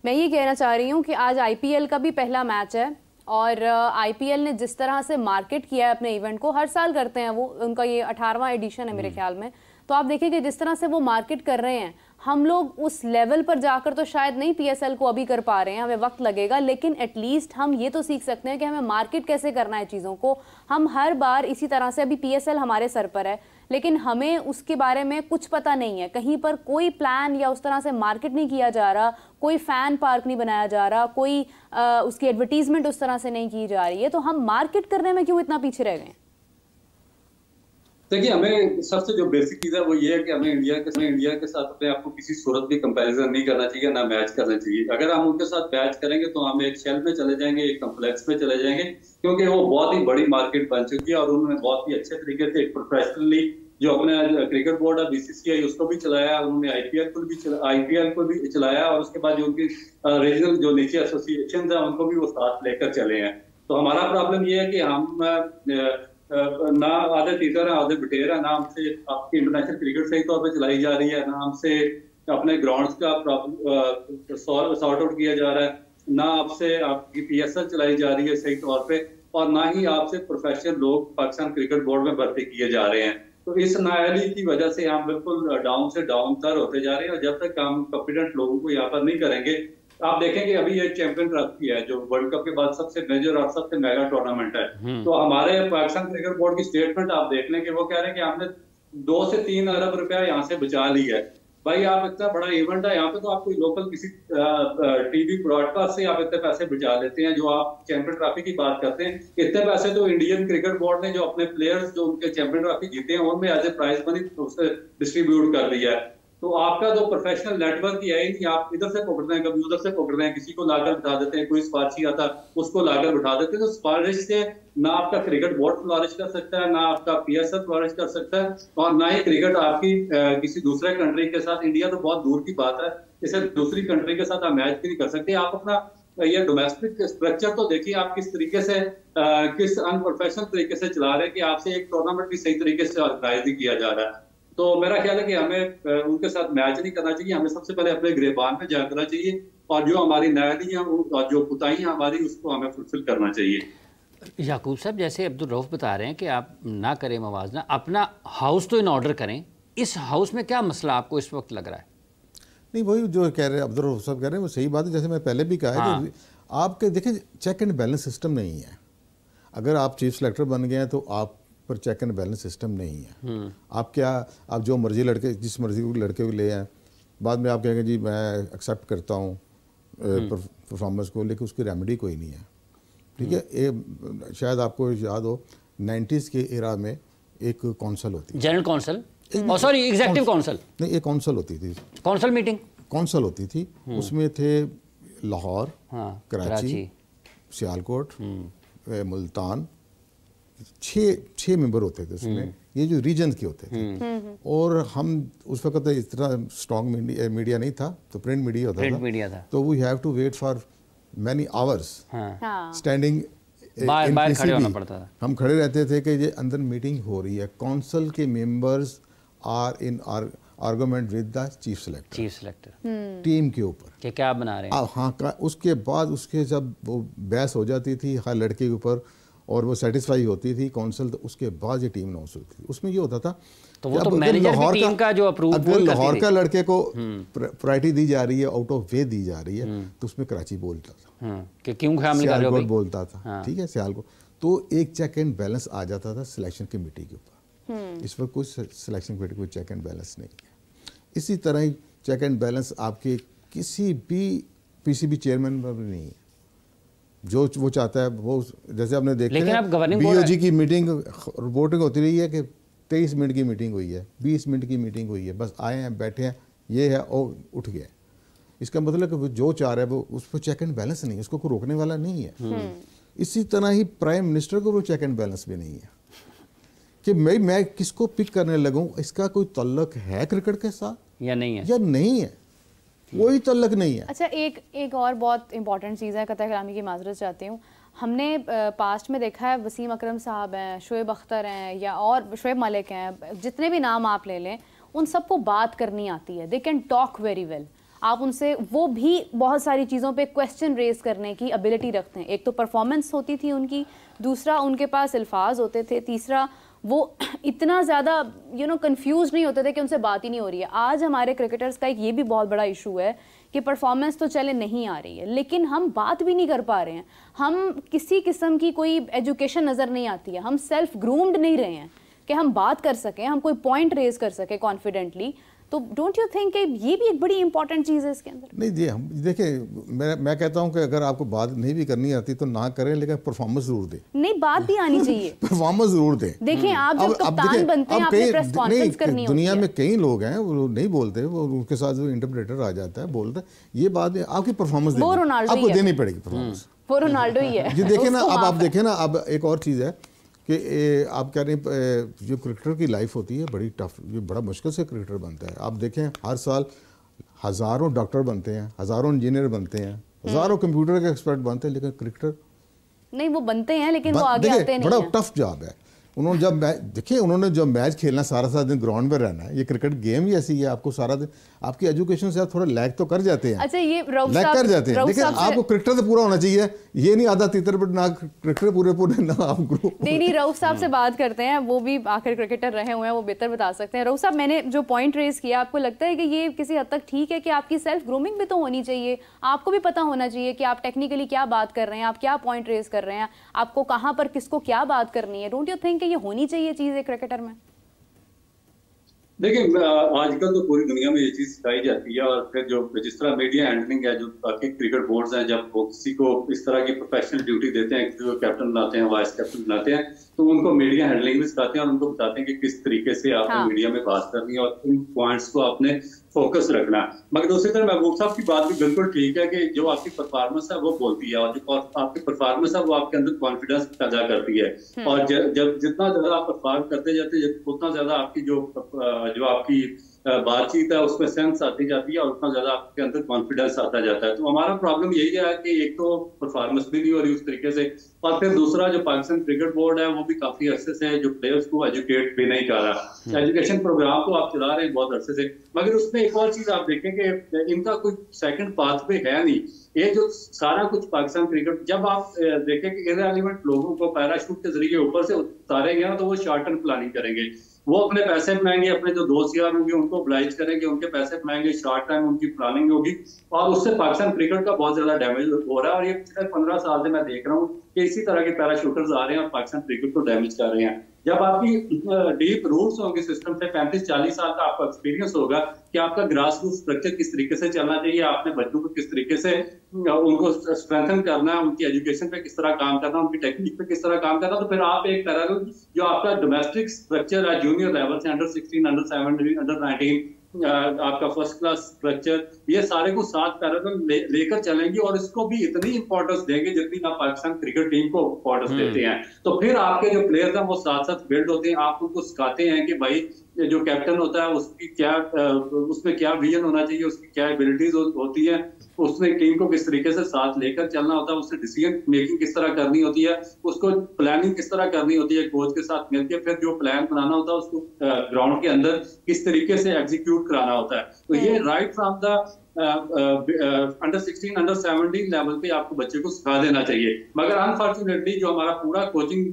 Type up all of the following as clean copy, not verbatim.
मैं ये कहना चाह रही हूँ कि आज आईपीएल का भी पहला मैच है और आईपीएल ने जिस तरह से मार्केट किया है अपने इवेंट को, हर साल करते हैं वो, उनका ये 18वां एडिशन है मेरे ख्याल में। तो आप देखिए कि जिस तरह से वो मार्केट कर रहे हैं, हम लोग उस लेवल पर जाकर तो शायद नहीं पीएसएल को अभी कर पा रहे हैं, हमें वक्त लगेगा, लेकिन एटलीस्ट हम ये तो सीख सकते हैं कि हमें मार्केट कैसे करना है चीज़ों को। हम हर बार इसी तरह से, अभी पीएसएल हमारे सर पर है लेकिन हमें उसके बारे में कुछ पता नहीं है, कहीं पर कोई प्लान या उस तरह से मार्केट नहीं किया जा रहा, कोई फैन पार्क नहीं बनाया जा रहा, कोई उसकी एडवर्टीजमेंट उस तरह से नहीं की जा रही है, तो हम मार्केट करने में क्यों इतना पीछे रह गए? देखिए, हमें सबसे जो बेसिक चीज है वो ये है कि हमें इंडिया के साथ अपने आप को किसी सूरत भी कंपैरिजन नहीं करना चाहिए, ना मैच करना चाहिए। अगर हम उनके साथ मैच करेंगे तो हम एक शेल में चले जाएंगे, एक कॉम्प्लेक्स में चले जाएंगे, क्योंकि वो बहुत ही बड़ी मार्केट बन चुकी है और उन्होंने बहुत ही अच्छे तरीके से प्रोफेशनली जो अपने क्रिकेट बोर्ड है बीसीसीआई उसको भी चलाया, उन्होंने आईपीएल को भी चलाया और उसके बाद जो उनकी रीजनल जो नीचे एसोसिएशन है उनको भी वो साथ लेकर चले हैं। तो हमारा प्रॉब्लम ये है कि हम ना आधे टीचर हैं आधे बिटेर है, ना हमसे आपकी इंटरनेशनल क्रिकेट सही तौर पे चलाई जा रही है, ना हमसे अपने ग्राउंड्स का सॉर्ट आउट किया जा रहा है, ना आपसे आपकी पीएसएल चलाई जा रही है सही तौर पे, और ना ही आपसे प्रोफेशनल लोग पाकिस्तान क्रिकेट बोर्ड में भर्ती किए जा रहे हैं। तो इस नाअहली की वजह से हम बिल्कुल डाउन से डाउन तर होते जा रहे हैं और जब तक हम कॉम्पिटेंट लोगों को यहाँ पर नहीं करेंगे, आप देखेंगे अभी ये चैंपियन ट्रॉफी है जो वर्ल्ड कप के बाद सबसे मेजर और सबसे मेगा टूर्नामेंट है। तो हमारे पाकिस्तान क्रिकेट बोर्ड की स्टेटमेंट आप देख लें कि वो कह रहे हैं कि हमने 2 से 3 अरब रुपया यहाँ से बचा ली है। भाई, आप इतना बड़ा इवेंट है यहाँ पे, तो आप कोई लोकल किसी टीवी ब्रॉडकास्ट से आप इतने पैसे बचा लेते हैं। जो आप चैंपियन ट्रॉफी की बात करते हैं, इतने पैसे तो इंडियन क्रिकेट बोर्ड ने जो अपने प्लेयर्स जो उनके चैंपियन ट्रॉफी जीते हैं उनमें as a prize money distribute कर दिया है। तो आपका जो प्रोफेशनल नेटवर्क ही है नहीं, आप इधर से पकड़ते हैं कभी उधर से पकड़ते हैं, किसी को लाकर बिठा देते हैं, कोई सिफारिशी आता उसको लाकर बिठा देते हैं। तो सिफारिश से ना आपका क्रिकेट बोर्ड फ्लॉरिश कर सकता है, ना आपका पीएसएल फ्लॉरिश कर सकता है, और ना ही क्रिकेट आपकी किसी दूसरे कंट्री के साथ, इंडिया तो बहुत दूर की बात है, इसे दूसरी कंट्री के साथ आप मैच भी नहीं कर सकते। आप अपना ये डोमेस्टिक स्ट्रक्चर तो देखिए आप किस तरीके से किस अनप्रोफेशनल तरीके से चला रहे हैं कि आपसे एक टूर्नामेंट भी सही तरीके से ऑर्गेनाइज नहीं किया जा रहा है। तो मेरा ख्याल है कि हमें उनके साथ मैच नहीं करना चाहिए, हमें सबसे पहले अपने गिरबान में जाना करना चाहिए और जो हमारी नाअहली है और जो कुताहियां हमारी उसको हमें फुलफिल करना चाहिए। याकूब साहब, जैसे अब्दुल रऊफ बता रहे हैं कि आप ना करें मवाजना, अपना हाउस तो इन ऑर्डर करें, इस हाउस में क्या मसला आपको इस वक्त लग रहा है? नहीं, वही जो कह रहे हैं अब्दुल रऊफ साहब कह रहे हैं वो सही बात है। जैसे मैं पहले भी कहा है कि आपके देखें चेक एंड बैलेंस सिस्टम नहीं है। अगर आप चीफ सेलेक्टर बन गए हैं तो आप पर चेक एंड बैलेंस सिस्टम नहीं है। आप जो मर्जी लड़के, जिस मर्जी को लड़के को ले आए, बाद में आप कहेंगे जी मैं एक्सेप्ट करता हूँ परफॉर्मेंस को, लेकिन उसकी रेमेडी कोई नहीं है। ठीक है, शायद आपको याद हो 90s के एरा में एक काउंसिल होती थी, general council, sorry executive council नहीं, एक काउंसिल होती थी, काउंसिल होती थी। उसमें थे लाहौर, कराची, सियालकोट, मुल्तान, 6 मेंबर होते थे उसमें, ये जो रीजन के होते थे। और हम उस वक्त इस तरह स्ट्रॉन्ग मीडिया नहीं था, तो प्रिंट मीडिया था, तो we have to wait for many hours standing, बाहर खड़े होना पड़ता था। हम खड़े रहते थे कि ये अंदर मीटिंग हो रही है, काउंसिल के members are in argument with the chief selector team के ऊपर कि क्या बना रहे हैं। हाँ, उसके बाद उसके जब वो बहस हो जाती थी हर लड़के के ऊपर और वो सेटिस्फाई होती थी काउंसिल, तो उसके बाद ये टीम अनाउंस होती थी। उसमें ये होता था तो वो तो मैनेजर भी टीम का जो अप्रूव, अगर लाहौर का लड़के को प्रायोरिटी दी जा रही है, आउट ऑफ वे दी जा रही है, तो उसमें कराची बोलता था कि क्यों शामिल कर रहे हो, बोलता था। ठीक है, सियालकोट। तो एक चेक एंड बैलेंस आ जाता था सिलेक्शन कमेटी के ऊपर। इस वक्त कोई सिलेक्शन कमेटी कोई चेक एंड बैलेंस नहीं है। इसी तरह ही चेक एंड बैलेंस आपके किसी भी पीसीबी चेयरमैन पर नहीं है। जो वो चाहता है वो, जैसे आपने देखा बीओजी की मीटिंग रिपोर्टिंग होती रही है कि 23 मिनट की मीटिंग हुई है, 20 मिनट की मीटिंग हुई है, बस आए हैं बैठे हैं, ये है और उठ गए। इसका मतलब कि वो जो चाह रहा है वो उस पर चेक एंड बैलेंस नहीं है, उसको कोई रोकने वाला नहीं है। इसी तरह ही प्राइम मिनिस्टर को वो चेक एंड बैलेंस भी नहीं है कि मैं किसको पिक करने लगूं, इसका कोई ताल्लुक है क्रिकेट के साथ या नहीं है, कोई तल्लक नहीं है। अच्छा, एक और बहुत इंपॉर्टेंट चीज़ है, कतई कलामी की माजरत चाहती हूँ। हमने पास्ट में देखा है वसीम अकरम साहब हैं, शोएब अख्तर हैं, या और शोएब मलिक हैं, जितने भी नाम आप ले लें, उन सबको बात करनी आती है, they can talk very well. आप उनसे वो भी बहुत सारी चीज़ों पे क्वेश्चन रेज करने की एबिलिटी रखते हैं। एक तो परफॉर्मेंस होती थी उनकी, दूसरा उनके पास अल्फाज होते थे, तीसरा वो इतना ज़्यादा कंफ्यूज नहीं होते थे कि उनसे बात ही नहीं हो रही है। आज हमारे क्रिकेटर्स का एक ये भी बहुत बड़ा इशू है कि परफॉर्मेंस तो चले नहीं आ रही है, लेकिन हम बात भी नहीं कर पा रहे हैं, हम किसी किस्म की कोई एजुकेशन नज़र नहीं आती है, हम सेल्फ ग्रूम्ड नहीं रहे हैं कि हम बात कर सकें, हम कोई पॉइंट रेज कर सकें कॉन्फिडेंटली। तो डोंट यू थिंक कि ये भी एक बड़ी इंपॉर्टेंट चीज़ है इसके अंदर? नहीं जी, हम देखिए, मैं कहता हूँ कि अगर आपको बात नहीं भी करनी आती तो ना करें, लेकिन परफॉर्मेंस जरूर दें। नहीं, बात भी आनी चाहिए। परफॉर्मेंस जरूर दें। देखिए, आप जब कप्तान बनते हैं, आपने प्रेस कॉन्फ्रेंस करनी होती है। दुनिया में कई लोग हैं वो नहीं बोलते, वो उनके साथ वो इंटरप्रेटर आ जाता है, बोलता है। ये बात आपकी परफॉर्मेंस आपको देनी पड़ेगी। परफॉर्मेंस वो रोनाल्डो ही है। जी देखिए ना, अब आप देखें ना, अब एक और चीज़ है कि आप कह रहे हैं जो क्रिकेटर की लाइफ होती है बड़ी टफ, ये बड़ा मुश्किल से क्रिकेटर बनता है। आप देखें हर साल हज़ारों डॉक्टर बनते हैं, हज़ारों इंजीनियर बनते हैं, हज़ारों कंप्यूटर के एक्सपर्ट बनते हैं, लेकिन क्रिकेटर नहीं, वो बनते हैं लेकिन वो आगे आते नहीं। बड़ा टफ जॉब है। उन्होंने जब उन्होंने जब मैच खेलना, सारा दिन ग्राउंड में रहना है। ये क्रिकेट गेम ही ऐसी है, आपको सारा दिन आपकी एजुकेशन से आप थोड़ा लैग तो कर जाते हैं। अच्छा, ये लैग कर जाते हैं, लेकिन आपको क्रिकेटर तो पूरा होना चाहिए। ये नहीं आधा तीतर पर ना क्रिकेटर पूरे ना आप ग्रुप। नहीं, रऊफ साहब से बात करते हैं, वो भी आखिर क्रिकेटर रहे हुए हैं, वो बेहतर बता सकते हैं। रऊफ साहब, मैंने जो पॉइंट रेज किया, आपको लगता है कि ये किसी हद तक ठीक है कि आपकी सेल्फ ग्रूमिंग भी तो होनी चाहिए, आपको भी पता होना चाहिए कि आप टेक्निकली क्या बात कर रहे हैं, आप क्या पॉइंट रेज कर रहे हैं, आपको कहाँ पर किसको क्या बात करनी है? डोंट यू थिंक ये होनी चाहिए चीज एक क्रिकेटर में? देखिए, आजकल तो पूरी दुनिया में ये चीज सिखाई जाती है, और फिर जो जिस तरह मीडिया हैंडलिंग है, जो बाकी क्रिकेट बोर्ड्स हैं, जब वो किसी को इस तरह की प्रोफेशनल ड्यूटी देते हैं, किसी को कैप्टन बनाते हैं, वाइस कैप्टन बनाते हैं, तो उनको मीडिया हैंडलिंग भी सिखाते हैं और उनको बताते हैं कि किस तरीके से आपको मीडिया में बात करनी है और इन पॉइंट्स को आपने फोकस रखना। मगर दूसरी तरफ महबूब साहब की बात भी बिल्कुल ठीक है कि जो आपकी परफॉर्मेंस है वो बोलती है, और जो आपकी परफॉर्मेंस है वो आपके अंदर कॉन्फिडेंस पैदा करती है। और जब जितना ज्यादा आप परफॉर्म करते जाते हैं, उतना ज्यादा आपकी जो आपकी बातचीत है उसमें सेंस आती जाती है और उतना ज्यादा आपके अंदर कॉन्फिडेंस आता जाता है। तो हमारा प्रॉब्लम यही है कि एक तो परफॉर्मेंस भी नहीं हो रही उस तरीके से, और फिर दूसरा जो पाकिस्तान क्रिकेट बोर्ड है वो भी काफी अरसे से जो प्लेयर्स को एजुकेट भी नहीं कर रहा। एजुकेशन प्रोग्राम तो आप चला रहे हैं बहुत अरसे से, मगर उसमें एक और चीज आप देखें कि इनका कोई सेकंड पाथवे है नहीं। ये जो सारा कुछ पाकिस्तान क्रिकेट, जब आप देखें कि इररिलेवेंट लोगों को पैराशूट के जरिए ऊपर से उतारेंगे ना, तो वो शॉर्ट टर्म प्लानिंग करेंगे, वो अपने पैसे बनाएंगे, अपने जो दोस्त यार होंगे उनको ऑब्लाइज करेंगे, उनके पैसे बनाएंगे, शॉर्ट टाइम उनकी प्लानिंग होगी, और उससे पाकिस्तान क्रिकेट का बहुत ज्यादा डैमेज हो रहा है। और ये पिछले 15 साल से मैं देख रहा हूँ कि इसी तरह के पैराशूटर्स आ रहे हैं और पाकिस्तान क्रिकेट को डैमेज कर रहे हैं। जब आपकी डीप रूट्स होंगे सिस्टम से, 35-40 साल का आपका एक्सपीरियंस होगा कि आपका ग्रास रूट स्ट्रक्चर किस तरीके से चलना चाहिए, आपने बच्चों को किस तरीके से उनको स्ट्रेंथन करना है, उनकी एजुकेशन पे किस तरह काम करना, उनकी टेक्निक पे किस तरह काम करना, तो फिर आप एक पैरेलल जो आपका डोमेस्टिक स्ट्रक्चर है जूनियर लेवल से, अंडर 16, अंडर 17, अंडर 19, आपका फर्स्ट क्लास स्ट्रक्चर, ये सारे को साथ पैरेलल लेकर चलेंगे और इसको भी इतनी इंपॉर्टेंस देंगे जितनी आप पाकिस्तान क्रिकेट टीम को इंपॉर्टेंस देते हैं। तो फिर आपके जो प्लेयर्स हैं वो साथ साथ बिल्ड होते हैं, आप उनको सिखाते हैं कि भाई जो कैप्टन होता है उसकी क्या उसमें क्या विजन होना चाहिए, उसकी क्या एबिलिटीज होती है, उसने टीम को किस तरीके से साथ लेकर चलना होता है, उससे डिसीजन मेकिंग किस तरह करनी होती है, उसको प्लानिंग किस तरह करनी होती है कोच के साथ मिलकर, फिर जो प्लान बनाना होता है उसको ग्राउंड के अंदर किस तरीके से एग्जीक्यूट कराना होता है। तो ये right from the under 16, under 17 level पे आपको बच्चे को सिखा देना चाहिए। मगर अनफॉर्चुनेटली जो हमारा पूरा कोचिंग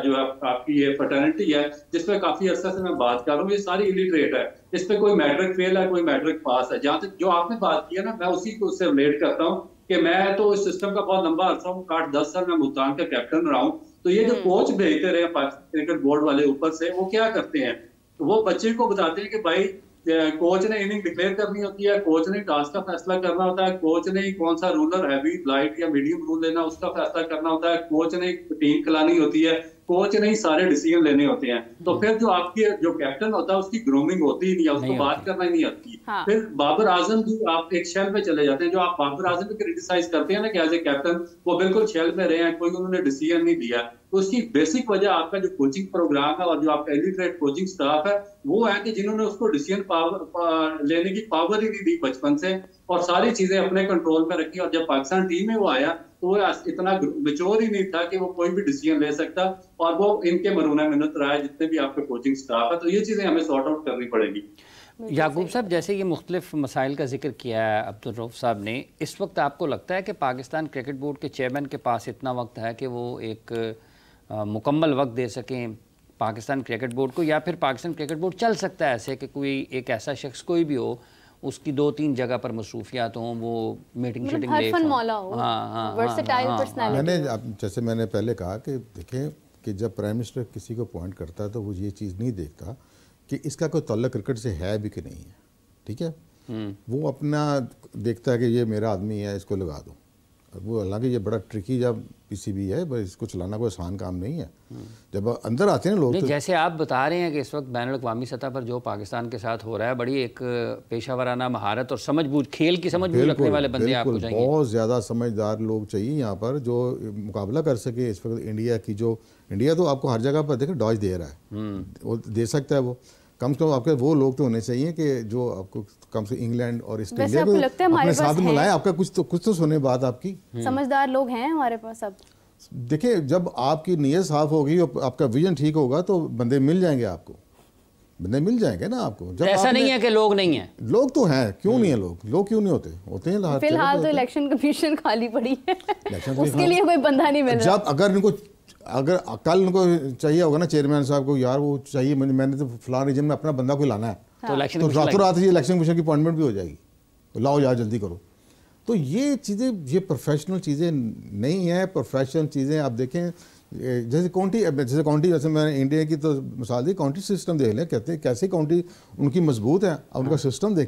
जो आपकी ये फर्टर्निटी है, जिसमें काफी अर्सा से मैं बात कर रहा हूँ, ये सारी इलिटरेट है, इसमें कोई मैट्रिक फेल है, कोई मैट्रिक पास है। जहाँ तक जो आपने बात की है ना, मैं उसी को उससे रिलेट करता हूँ कि मैं तो इस सिस्टम का बहुत लंबा अर्सा हूँ, 8-10 साल मैं मुल्तान का कैप्टन रहा हूँ। तो ये जो कोच भेजते रहे पाकिस्तान क्रिकेट बोर्ड वाले ऊपर से, वो क्या करते हैं, वो बच्चे को बताते हैं कि भाई कोच ने इनिंग डिक्लेयर करनी होती है, कोच ने टॉस का फैसला करना होता है, कोच ने कौन सा रूलर हैवी लाइट या मीडियम रूल लेना उसका फैसला करना होता है, कोच ने टीम खिलानी होती है, कोच ने ही सारे डिसीजन लेने होते हैं। तो फिर जो आपकी जो कैप्टन होता है उसकी ग्रूमिंग होती ही नहीं है, उसको बात करना ही नहीं आती। हाँ। फिर बाबर आजम जी आप एक शेल में चले जाते हैं, जो आप बाबर आजम को क्रिटिसाइज करते हैं ना कि एज ए कैप्टन वो बिल्कुल शेल में रहे हैं, कोई उन्होंने डिसीजन नहीं दिया। तो उसकी बेसिक वजह आपका जो कोचिंग प्रोग्राम है और जो आपका एलिटरेट कोचिंग स्टाफ है वो है कि जिन्होंने उसको डिसीजन पावर लेने की पावर ही नहीं दी बचपन से, और सारी चीजें अपने कंट्रोल में रखी। और जब पाकिस्तान टीम में वो आया तो वो इतना मैच्योर ही नहीं था कि वो कोई भी डिसीजन ले सकता, और वो इनके मरूना मिन्नत रहा है जितने भी आपके कोचिंग स्टाफ है। तो ये चीजें हमें सॉर्ट आउट करनी पड़ेगी। याकूब साहब, जैसे ये मुख्तलिफ मसाइल का जिक्र किया है अब्दुल रऊफ साहब ने, इस वक्त आपको लगता है कि पाकिस्तान क्रिकेट बोर्ड के चेयरमैन के पास इतना वक्त है कि वो एक मुकम्मल वक्त दे सकें पाकिस्तान क्रिकेट बोर्ड को, या फिर पाकिस्तान क्रिकेट बोर्ड चल सकता है ऐसे कि कोई एक ऐसा शख्स कोई भी हो, उसकी 2-3 जगह पर मसरूफियात हों, वो मीटिंग शीटिंग ले, जैसे मैंने पहले कहा कि देखें कि जब प्राइम मिनिस्टर किसी को अपॉइंट करता है तो वो ये चीज़ नहीं देखता कि इसका कोई ताल्लुक क्रिकेट से है भी कि नहीं है, ठीक है। वो अपना देखता है कि ये मेरा आदमी है, इसको लगा दो। वो हालांकि ये बड़ा ट्रिकी जब पीसीबी है, बस इसको चलाना कोई आसान काम नहीं है। जब अंदर आते हैं लोग, तो जैसे आप बता रहे हैं कि इस वक्त बैनुल-अक़वामी सतह पर जो पाकिस्तान के साथ हो रहा है, बड़ी एक पेशा वराना महारत और समझबूझ, खेल की समझबूझ रखने वाले बंदे आपको चाहिए। बहुत ज़्यादा समझदार लोग चाहिए यहाँ पर जो मुकाबला कर सके इस वक्त इंडिया की। जो इंडिया तो आपको हर जगह पर देखें डॉज दे रहा है, वो दे सकता है। वो कम से कम आपके वो लोग तो होने चाहिए कि जो आपको कम से इंग्लैंड और ऑस्ट्रेलिया को अपने साथ मिलाए। आपका कुछ तो सुने बात आपकी। समझदार लोग हैं हमारे पास सब। देखिए, जब आपकी नीयत साफ होगी और आपका विजन ठीक होगा तो बंदे मिल जाएंगे आपको, बंदे मिल जाएंगे ना आपको। जब ऐसा नहीं है कि लोग नहीं हैं, लोग तो हैं, क्यों नहीं है लोग क्यों नहीं होते हैं। फिलहाल तो इलेक्शन कमीशन खाली पड़ी है, उसके लिए कोई बंदा नहीं मिल रहा। जब अगर कल उनको चाहिए होगा ना चेयरमैन साहब को, यार वो चाहिए, मैंने तो फलां रीजन में अपना बंदा को लाना है, तो रातों रात ही इलेक्शन कमीशन की अपॉइंटमेंट भी हो जाएगी, लाओ यार जल्दी करो। तो ये चीज़ें, ये प्रोफेशनल चीज़ें नहीं है। प्रोफेशनल चीज़ें आप देखें, जैसे काउंटी, जैसे मैंने इंडिया की तो मिसाल दी, काउंटी सिस्टम देख लें, कहते हैं कैसे काउंटी उनकी मजबूत है, अब उनका सिस्टम देखें।